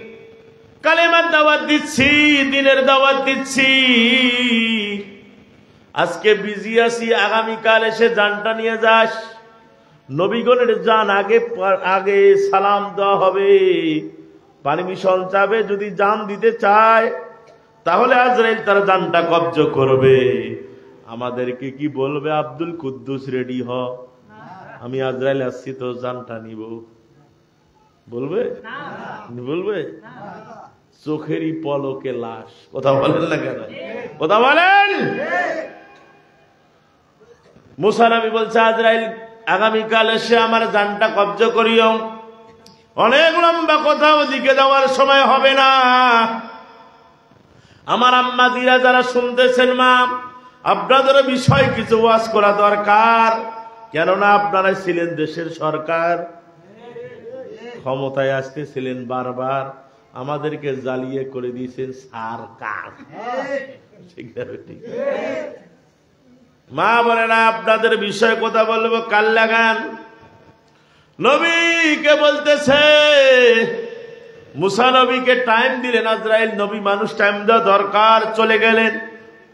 কালেমার দাওয়াত দিচ্ছি, দিনের দাওয়াত দিচ্ছি, আজকে বিজি আছি, আগামীকাল এসে জানটা নিয়ে যাস। নবীগণের জান আগে আগে সালাম দেওয়া হবে, পারমিশন চাবে, যদি জান দিতে চায় তাহলে আজরাইল তার জানটা কবজ করবে। আমাদেরকে কি বলবে? আব্দুল কুদ্দুস রেডি হ, আমি আজরাইল আসছি, তো জানটা নিব, বলবে? বলবে? চোখেরই পলকে লাশ। কথা বলেন না কেন? কথা বলেন। মুসা নবী বলছে, আজরাইল আগামীকাল এসে আমার জানটা কবজ করিও। অনেক লম্বা কথা, ওদিকে যাওয়ার সময় হবে না। আমার আম্মা দিরা যারা শুনতেছেন, মা, আপনাদের বিষয় কিছু ওয়াজ করা দরকার, কেননা আপনারা ছিলেন দেশের সরকার, ক্ষমতায় আসতেছিলেন বারবার, আমাদেরকে জ্বালিয়ে করে দিয়েছেন সরকার। মা বলে না, আপনাদের বিষয়ে কথা বলবো, কাল লাগান। নবীকে বলতেছে, মুসা নবীকে টাইম দিলেন, আজরাইল নবী মানুষ টাইম দেওয়া দরকার, চলে গেলেন।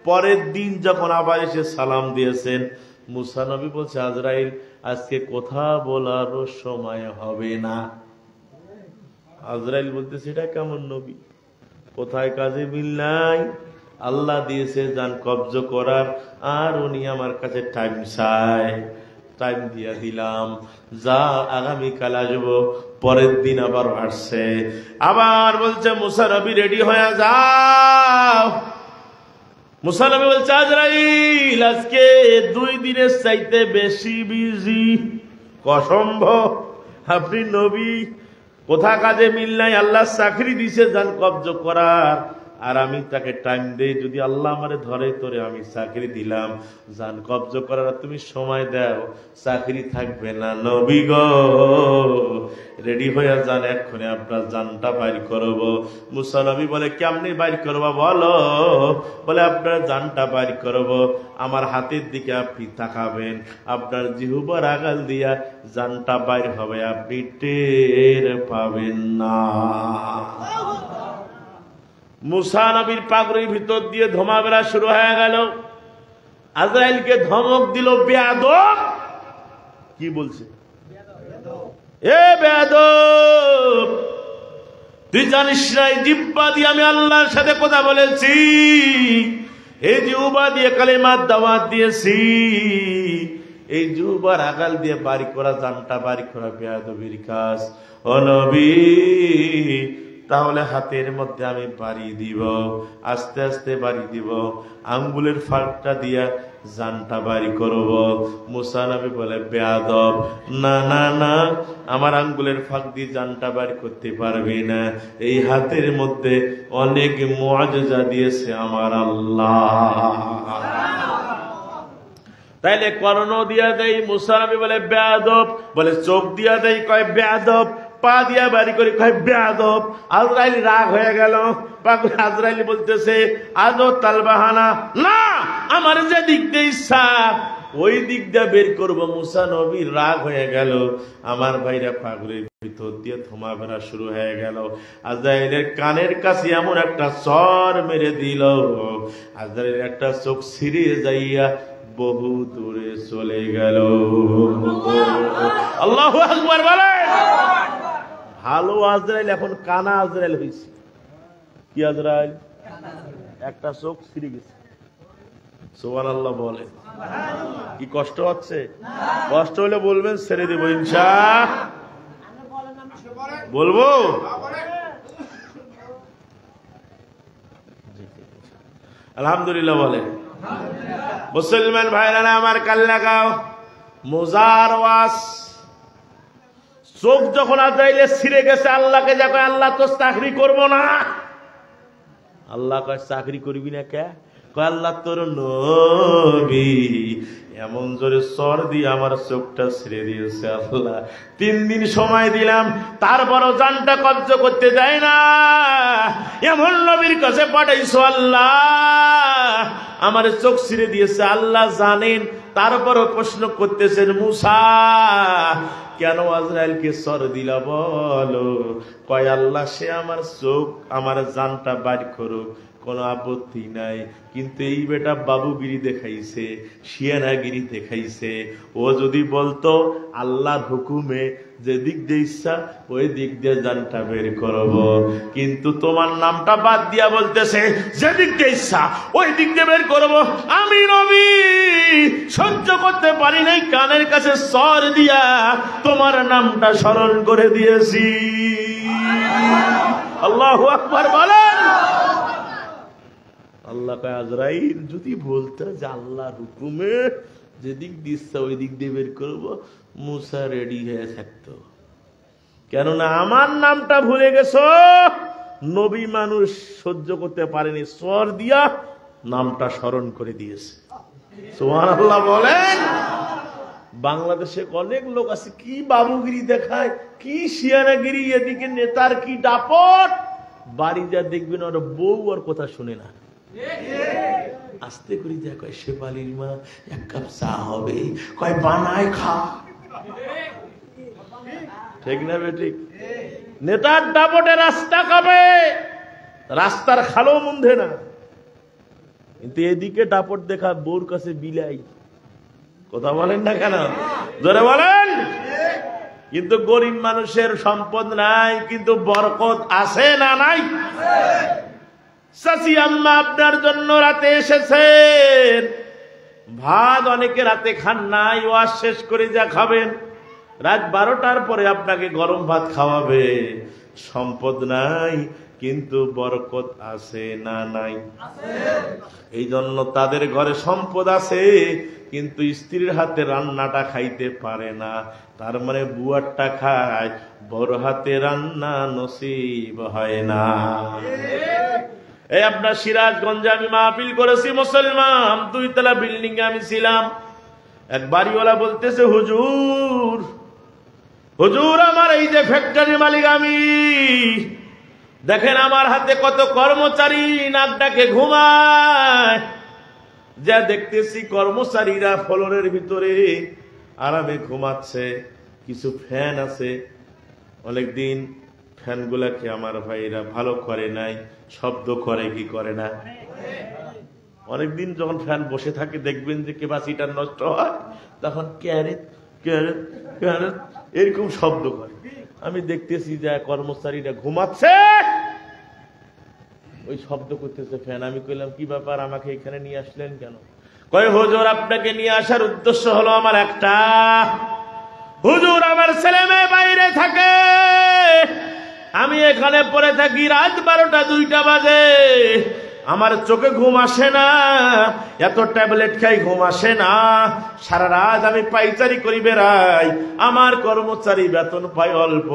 পরের দিন যখন আবার এসে সালাম দিয়েছেন, মুসা নবী বলছে, আজরাইল আজকে কথা বলারও সময় হবে না। আজরাইল বলতেছে, এটা কেমন নবী, কোথায় কাজে মিল নাই, আল্লাহ দিয়েছে জান কবজ করার, আর উনি আমার কাছে টাইম চায়, টাইম দিয়া দিলাম, যা আগামীকাল আসবো। পরের দিন আবার আসছে, আবার বলছে, মুসা নবী রেডি হয়ে যাও। মুসা নবী বলছে, আজরাইল আজকে 2 দিনের চাইতে বেশি বিজি। অসম্ভব, আপনি নবী, কোথা কাজে মিল নাই, আল্লাহ চাকরি দিছে জান কবজ করার, আর আমি তাকে টাইম দেই, যদি আল্লাহ আমারে ধরে তোরে আমি চাকরি দিলাম, জান কবজ করার, তুমি সময় দাও, চাকরি থাকবে না। নবী গো, রেডি হয়ে যান, এক্ষুনি আপনার জানটা বাইর করব। মুসা নবী বলে, কেমনি বাইর করবো বলো? বলে, আপনার জানটা বাইর করব, আমার হাতের দিকে আপনি তাকাবেন, আপনার জিহ্বার আগাল দিয়া জানটা বাইর হবে, আপনি টের পাবেন না। মুসা নবীর পাগড়ির ভিতর দিয়ে ধোঁয়া বেরা শুরু হয়ে গেল। আজরাইলকে ধমক দিল, বেয়াদব। কি বলছে? এ বেয়াদব, তুই জানিস না এই জিহ্বা দিয়ে আমি আল্লাহর সাথে কথা বলেছি, এই জিহ্বা দিয়ে কালিমার দাওয়াত দিয়েছি, এই জিহ্বার আগাল দিয়ে বাড়ি করা জানটা বাড়ি করা বেয়াদবির কাজ। ও নবী, তাহলে হাতের মধ্যে আমি বাড়ি দিব, আস্তে আস্তে বাড়ি দিব, আঙ্গুলের ফাঁকটা দিয়া জানটা বাড়ি করব। মুসা নবী বলে, বেয়াদব, না না না, আমার আঙ্গুলের ফাঁক দিয়ে জানটা বাড়ি করতে পারবি না, এই হাতের মধ্যে অনেক মুআজিজা দিয়েছে আমার আল্লাহ। তাইলে কর্ণ দিয়া দেই, মুসা নবী বলে বেয়াদব, বলে চোখ দিয়া দেই, কয় বেয়াদব, পা দিয়া বাড়ি করে, কয় বেয়াদব। আজরাইল রাগ হয়ে গেল, আজরাইল বলতেছে আজও তালবাহানা, না, আমার যে দিক দিয়ে ইচ্ছা ওই দিক দিয়ে বের করবো। মুসা নবী রাগ হয়ে গেল, আমার ভাইরা পাগলের ভিতর দিয়ে থমা বেড়া শুরু হয়ে গেল। আজরাইলের কানের কাছে এমন একটা চর মেরে দিল, আজরাইলের একটা চোখ ছিঁড়ে যাইয়া বহু দূরে চলে গেল। আল্লাহু আকবার বলেন। ভালো আজরাইল এখন কানা আজরাইল হয়েছে। কি আজরাইল? একটা চোখ ছিঁড়ে গেছে। সুবহানাল্লাহ বলে। কি কষ্ট হচ্ছে? কষ্ট হলে বলবেন, ছেড়ে দেব ইনশাআল্লাহ। বলবো? আলহামদুলিল্লাহ বলে। মুসলমান ভাইরা আমার কাল লাগাও, মোজার ওয়াস। চোখ যখন আজরাইলে ছিঁড়ে গেছে, আল্লাহকে যা কয়, আল্লাহ তো চাকরি করবো না। আল্লাহ কয়, চাকরি করবি না কে? কয়, আল্লাহ তোর নবী এমন জোরে সর দিয়ে আমার চোখটা ছিঁড়ে দিয়েছে। আল্লাহ 3 দিন সময় দিলাম, তারপরও জানটা কব্জ করতে দেয় না। এমন নবীর কাছে পাঠাইছো আল্লাহ, আমার চোখ ছিঁড়ে দিয়েছে। আল্লাহ জানেন, তারপরও প্রশ্ন করতেছেন, মুসা কেন আজরাইলকে সর দিলা বলো? কয়, আল্লাহ সে আমার চোখ, আমার জানটা বাইর করুক, কোনো আপত্তি নাই, কিন্তু এই বেটা বাবুগিরি দেখাইছে, শিয়ানাগিরি দেখাইছে। ও যদি বলতো আল্লাহর হুকুমে যে দিক দিয়ে ইচ্ছা ওই দিক দিয়ে জানটা বের করব, কিন্তু তোমার নামটা বাদ দিয়া বলতেছে যে দিক দিয়ে ইচ্ছা ওই দিক দিয়ে বের করব। আমি নবী সহ্য করতে পারি নাই, কানের কাছে সর দিয়া তোমার নামটা স্মরণ করে দিয়েছি। আল্লাহু আকবার বলেন। আল্লাহ কয়, আজরাইল যদি বলতো যে আল্লাহর হুকুমে যেদিক দিচ্ছে ওই দিক দিয়ে বের করবো, মুসা রেডি হয়ে থাকতো। কেননা আমার নামটা ভুলে গেছো। নবী মানুষ সহ্য করতে পারেনি, সর দিয়া নামটা স্মরণ করে দিয়েছে। সুবহানাল্লাহ বলেন। বাংলাদেশে অনেক লোক আছে, কি বাবুগিরি দেখায়, কি শিয়ানাগিরি, এদিকে নেতার কি দাপট, বাড়ি যা দেখবেন ওর বউ ওর কথা শুনে না। আস্তে করে যা কয়, শেফালির মা 1 কাপ চা হবে, কয় বানায় খা। ঠিক না বেঠিক? নেতার দাপটে রাস্তা কাঁপে, রাস্তার খালো মুন্ধে না, কিন্তু এদিকে দাপট দেখা বউর কাছে বিলাই। কথা বলেন না কেন? জোরে বলেন। কিন্তু গরিব মানুষের সম্পদ নাই, কিন্তু বরকত আছে না নাই? চাচি আম্মা আপনার জন্য রাতে এসেছেন, ভাত অনেকে রাতে খান নাই, ওয়াজ শেষ করে যা খাবেন, রাত 12টার পরে আপনাকে গরম ভাত খাওয়াবে। সম্পদ নাই, কিন্তু বরকত আছে না নাই? এই জন্য তাদের ঘরে সম্পদ আছে, কিন্তু স্ত্রীর হাতে রান্নাটা খাইতে পারে না। তার মানে বুয়ারটা খায়, বড় হাতে রান্না নসিব হয় না। এই আপনার সিরাজগঞ্জে আমি মাহফিল করেছি, মুসলমান 2 তলা বিল্ডিং এ আমি ছিলাম। এক বাড়িওয়ালা বলতেছে, হুজুর হুজুর আমার এই যে ফ্যাক্টরি মালিক আমি, দেখেন আমার হাতে কত কর্মচারী নাকটাকে ঘুমায়। যা দেখতেছি কর্মচারীরা ফ্লোরের ভিতরে আরামে ঘুমাচ্ছে, কিছু ফ্যান আছে, অনেকদিন ফ্যানগুলাকে আমার ভাইরা ভালো করে নাই, শব্দ করে কি করে না? অনেকদিন যখন ফ্যান বসে থাকে দেখবেন যে ক্যাপাসিটা নষ্ট হয়, তখন ক্যারেট ক্যারেট ক্যারেট এরকম শব্দ করে। আমি দেখতেছি যে কর্মচারীরা ঘুমাচ্ছে, ওই শব্দ করতেছে ফ্যান। আমি কইলাম কি ব্যাপার, আমাকে এখানে নিয়ে আসলেন কেন? কয় হুজুর আপনাকে নিয়ে আসার উদ্দেশ্য হলো আমার একটা, হুজুর আমার ছেলে মেয়ে বাইরে থাকে, আমি এখানে পড়ে থাকি, রাত 12টা 2টা বাজে, আমার চোখে ঘুম আসে না, এত ট্যাবলেট খাই ঘুম আসে না, সারা রাত আমি পাইচারি করি বেড়াই, আমার কর্মচারী বেতন পাই অল্প,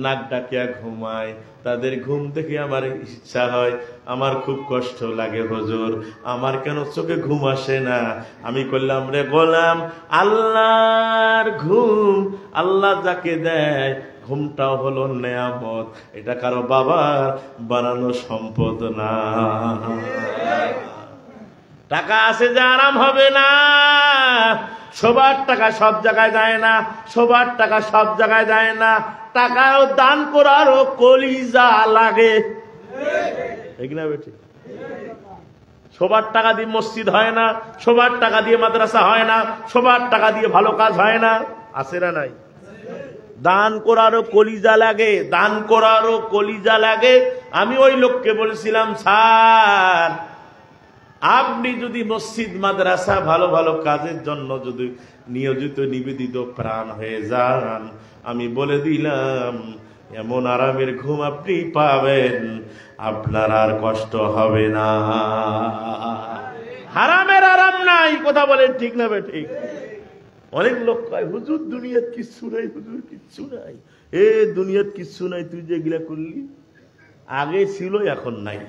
নাক ডাকিয়া ঘুমায়, তাদের ঘুম দেখে আমার ইচ্ছা হয়, আমার খুব কষ্ট লাগে হুজুর, আমার কেন চোখে ঘুম আসে না? আমি করলাম রে গোলাম, আল্লাহর ঘুম আল্লাহ যাকে দেয়, ঘুমটাও হলো নেয়ামত, এটা কারো বাবার বানানো সম্পদ না। টাকা আছে যে আরাম হবে না, সবার টাকা সব জায়গায় যায় না, সবার টাকা সব জায়গায় যায় না, টাকাও দান করারও কলিজা লাগে, ঠিক না বেটি? সবার টাকা দিয়ে মসজিদ হয় না, সবার টাকা দিয়ে মাদ্রাসা হয় না, সবার টাকা দিয়ে ভালো কাজ হয় না, আছে না নাই? দান করারও কলিজা লাগে, দান করারও কলিজা লাগে। আমি ওই লোককে বলেছিলাম, স্যার আপনি যদি মসজিদ মাদ্রাসা ভালো ভালো কাজের জন্য যদি নিয়োজিত নিবেদিত প্রাণ হয়ে যান, আমি বলে দিলাম এমন আরামের ঘুম আপনি পাবেন, আপনার আর কষ্ট হবে না। হারামের আরাম নাই, কথা বলেন ঠিক না ঠিক? অনেক লোক কয় হুজুর দুনিয়াত কিচ্ছু নাই, হুজুর কিচ্ছু নাই, এ দুনিয়াত কিচ্ছু নাই, তুই যে এগুলা করলি আগে ছিল এখন নাই,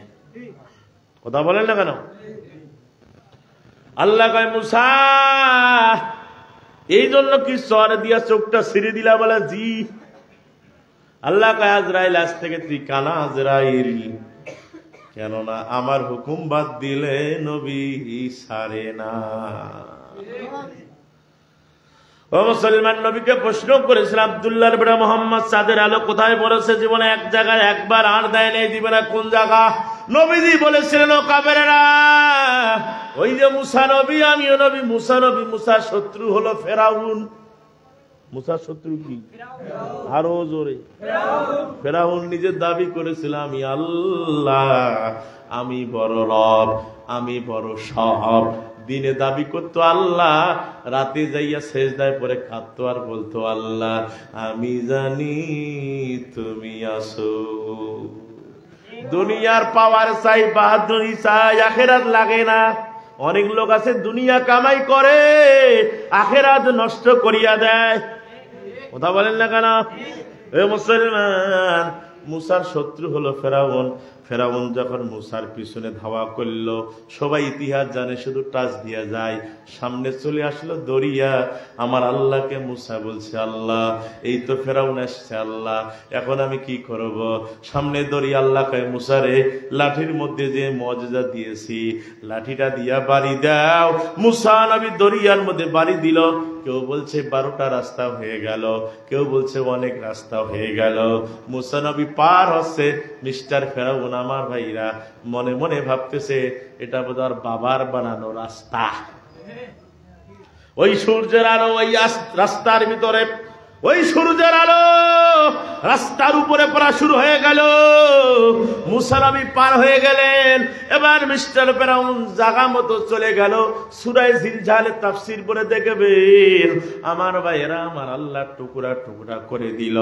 কথা বলেন না কেন? আল্লাহ কয় মুসা এই জন্য কি সরে দিয়া চোখটা ছিঁড়ে দিলা? বলে জি। আল্লাহ কয় আজরাইল আজ থেকে তুই কানা আজরাইল, কেননা আমার হুকুম বাদ দিলে নবী সারে না। ও মুসলমান, নবীকে প্রশ্ন করেছিল আব্দুল্লাহর বেটা মোহাম্মদ চাঁদের আলো কোথায় পড়েছে জীবনে? এক জায়গায় একবার আর দেয় নেই, দিবে না কোন জায়গা? নবীজি বলেছিলেন ও কাফেরেরা, ওই যে মুসা নবী আমিও নবী, মুসা নবী, মুসার শত্রু হলো ফেরাউন। মুসার শত্রু কি? আরো জোরে, ফেরাউন নিজের দাবি করেছিল আমি আল্লাহ, আমি বড় রব, আমি বড় সব। দিনে দাবি করতো আল্লাহ, রাতে যাইয়া সেজদায় পরে কাঁদতো আর বলতো আল্লাহ আমি জানি তুমি আসো। দুনিয়ার পাওয়ার চাই, বাহাদুরি চাই, আখেরাত লাগে না। অনেক লোক আছে দুনিয়া কামাই করে আখেরাত নষ্ট করিয়া দেয়, কথা বলেন না কেন? এ মুসলমান, মুসার শত্রু হলো ফেরাউন। ফেরাউন যখন মুসার পিছনে ধাওয়া করলো, সবাই ইতিহাস জানে, শুধু টাচ দিয়া যায়, সামনে চলে আসলো দরিয়া। আমার আল্লাহকে মুসা বলছে আল্লাহ এই তো ফেরাউন আসছে, আল্লাহ এখন আমি কি করব? সামনে দরিয়া। আল্লাহ কয় মুসারে লাঠির মধ্যে যে মজজা দিয়েছি, লাঠিটা দিয়া বাড়ি দাও। মুসা নবী দরিয়ার মধ্যে বাড়ি দিল। কেউ বলছে 12টা রাস্তা হয়ে গেল, কেউ বলছে অনেক রাস্তা হয়ে গেল। মুসা নবী পার হচ্ছে, মিস্টার ফেরাউন আমার ভাইরা মনে মনে ভাবতেছে এটা বোধহয় বাবার বানানো রাস্তা। ওই সূর্যের আলো ওই রাস্তার ভিতরে, ওই সূর্যের আলো রাস্তার উপরে পড়া শুরু হয়ে গেল। মুসা নবী পার হয়ে গেলেন। এবার মিস্টার ফেরাউন জায়গা মতো চলে গেল। সূরা জিলজালে তাফসীর পড়ে দেখবেন আমার ভাইয়েরা, আমার আল্লাহ টুকরা টুকরা করে দিল,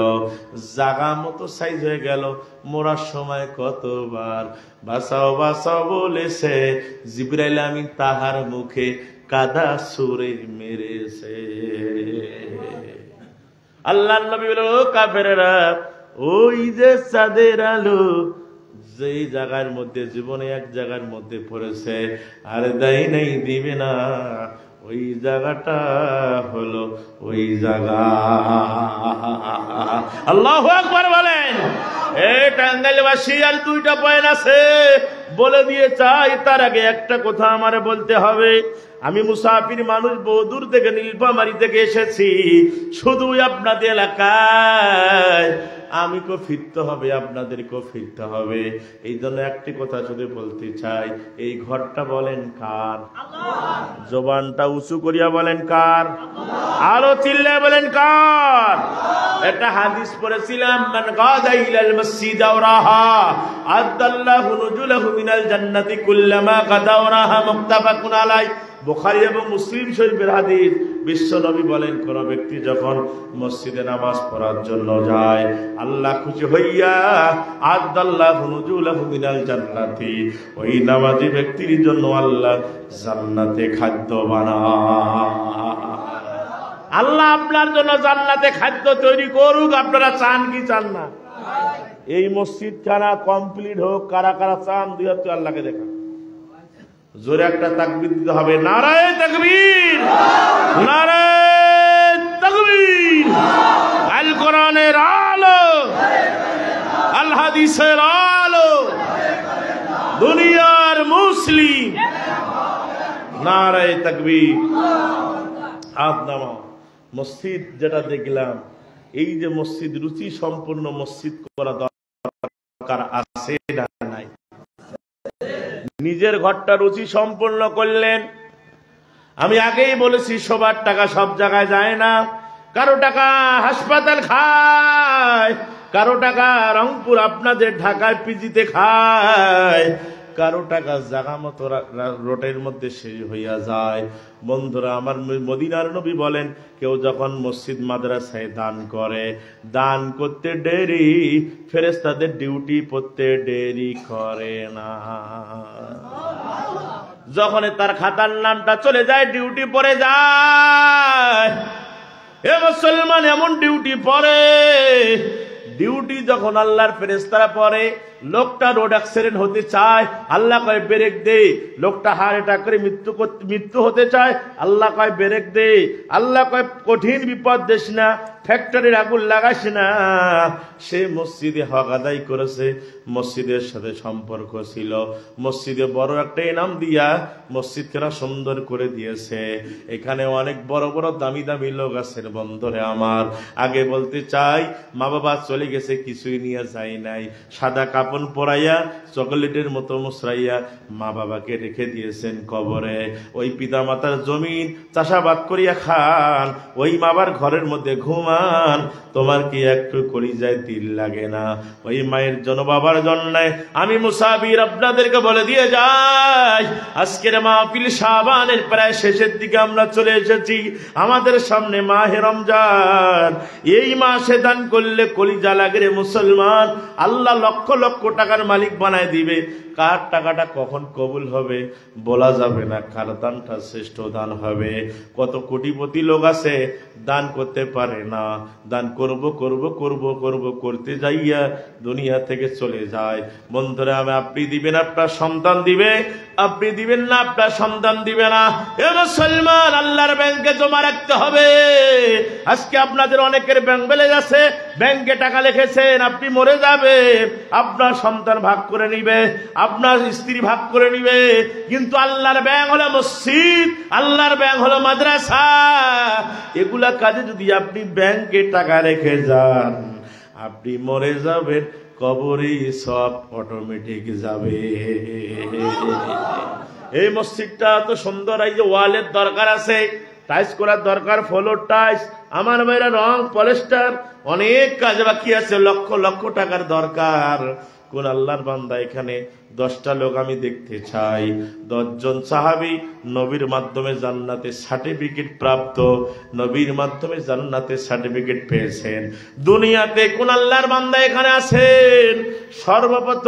জায়গা মতো সাইজ হয়ে গেল। মরার সময় কতবার বাঁচাও বাঁচাও বলেছে, জিবরাইল আমিন তাহার মুখে কাদা সুরে মেরেছে। আল্লাহ নবী বলল কাফেরেরা, ওই যে চাঁদের আলো যেই জায়গার মধ্যে জীবনে এক জায়গার মধ্যে পড়েছে, আর দেয় নাই দিবে না, ওই জায়গাটা হলো ওই জায়গা। আল্লাহু আকবার বলেন। এই টাঙ্গাইলবাসী আর 2টা পয়েন্ট আছে বলে দিয়ে চাই, তার আগে একটা কথা আমারে বলতে হবে। আমি মুসাফির মানুষ, বহুদূর থেকে নীলফামারী থেকে এসেছি, শুধু আপনাদের এলাকায় আমিকেও ফিরতে হবে, আপনাদেরকেও ফিরতে হবে। এই জন্য একটি কথা শুধু বলতে চাই, এই ঘরটা বলেন কার? জবানটা উঁচু করিয়া বলেন কার? আরো চিল্লায় বলেন কার? একটা হাদিস পড়েছিলাম, মান গাদা ইলাল মসজিদ আও রাহা আদাল্লাহু নুজুলাহু মিনাল জান্নাতি কুল্লামা গাদা ওয়া রাহা, মুত্তাফাকুন আলাইহি। বুখারী এবং মুসলিম শরীফের হাদিস। বিশ্ব নবী বলেন, কোন ব্যক্তি যখন মসজিদে নামাজ পড়ার জন্য যায়, আল্লাহ খুশি হইয়া আদাল্লাহু নুজুলাহু মিনাল জান্নাতি, ওই নামাজি ব্যক্তির জন্য আল্লাহ জান্নাতে খাদ্য বানায়। আল্লাহ আপনার জন্য জান্নাতে খাদ্য তৈরি করুক। আপনারা চান কি চান না? এই মসজিদ খানা কমপ্লিট হোক। কারা কারা চান দুই হাত আল্লাহকে দেখা। জোরে একটা তাকবীর দিতে হবে। নারায়ে তাকবীর, নারায়ে তাকবীর। আল কোরআনের আলো, আল হাদিসের আলো, দুনিয়ার মুসলিম। নারায়ে তাকবীর। হাত নামাও। মসজিদ যেটা দেখলাম, এই যে মসজিদ রুচি সম্পূর্ণ মসজিদ করা দরকার আছে না নাই? নিজের ঘরটা রুচি সম্পূর্ণ করলেন। আমি আগেই বলেছি, সবার টাকা সব জায়গায় যায় না। কারো টাকা হাসপাতাল খায়, কারো টাকা রংপুর আপনাদের ঢাকায় পিজিতে খায়, কারো টাকা জায়গা মতো রোটের মধ্যে শেষ হইয়া যায়। বন্ধুরা আমার, মদিনার নবী বলেন, কেউ যখন মসজিদ মাদ্রাসায় দান করে, দান করতে দেরি, ফেরেশতাদের ডিউটি পড়তে দেরি করে না। যখন তার খাতার নামটা চলে যায়, ডিউটি পড়ে যায়। এ মুসলমান এমন ডিউটি পড়ে, ডিউটি যখন আল্লাহর ফেরেশতারা পড়ে, লোকটা রোড অ্যাক্সিডেন্ট হতে চায়, আল্লাহ কয় ব্রেক দে। লোকটা হার্ট অ্যাটাক করে মৃত্যু হতে চায়, আল্লাহ কয় ব্রেক দে। আল্লাহ কয় কঠিন বিপদ দিস না, ফ্যাক্টরির আগুন লাগাস না। সে মসজিদে হক আদায় করেছে, মসজিদের সাথে সম্পর্ক ছিল, মসজিদে বড় একটা ইনাম দিয়া মসজিদকে সুন্দর করে দিয়েছে। এখানে অনেক বড় বড় দামি দামি লোক আছেন। বন্ধুরে আমার, আগে বলতে চাই, মা বাবা চলে গেছে, কিছুই নিয়ে যায় নাই। সাদা কাপড় পরাইয়া চকলেটের মতো মুসরাইয়া মা বাবাকে রেখে দিয়েছেন কবরে। ওই পিতা মাতার জমিন চাষাবাদ করিয়া খান, ওই বাবার ঘরের মধ্যে ঘুমান। তোমার কি একটু কলিজায় দিল লাগে না? ওই মায়ের জন্য, বাবার জন্য আমি মুসাফির আপনাদেরকে বলে দিয়ে যাই, আজকের মাহফিল শাবানের প্রায় শেষের দিকে আমরা চলে এসেছি। আমাদের সামনে মাহে রমজান। এই মাসে দান করলে কলিজা লাগে রে মুসলমান। আল্লাহ লক্ষ লক্ষ টাকার মালিক বানায় দিবে। কার টাকাটা কখন কবুল হবে বলা যাবে না, কার দানটা শ্রেষ্ঠ দান হবে। কত কোটিপতি লোক আছে, দান করতে পারে না। দান করব করব করব করব করতে যাইয়া দুনিয়া থেকে চলে যায়। বন্ধুরা, আপনি দিবেন, আপনার সন্তান দিবে। আপনি দিবেন না, আপনার সন্তান দিবে না। এ মুসলমান, আল্লাহর ব্যাংকে জমা রাখতে হবে। আজকে আপনাদের অনেকের ব্যাংক ব্যালেন্স আছে, ব্যাংকে টাকা লিখেছেন, আপনি মরে যাবে, আপনার সন্তান ভাগ করে নিবে, আপনার স্ত্রী ভাগ করে নিবে। কিন্তু আল্লাহর ব্যাংক হলো মসজিদ, আল্লাহর ব্যাংক হলো মাদ্রাসা। এগুলা কাজে যদি আপনি ব্যাংকে টাকা রেখে যান, আপনি মরে যাবেন, কবরে সব অটোমেটিক যাবে। এই মসজিদটা তো সুন্দর, এই যে ওয়ালের দরকার আছে, টাইস করার দরকার, ফ্লোর টাইস, আমার ভাইরা রং পলিস্টার, অনেক কাজ বাকি আছে, লক্ষ লক্ষ টাকার দরকার। কোন আল্লাহর বান্দা এখানে 10টা লোক আমি দেখতে চাই, 10 জন সাহাবী নবীর মাধ্যমে জান্নাতে সার্টিফিকেট প্রাপ্ত, নবীর মাধ্যমে জান্নাতে সার্টিফিকেট পেয়েছেন। দুনিয়াতে কোন আল্লাহর বান্দা এখানে আছেন? সর্বপ্রথম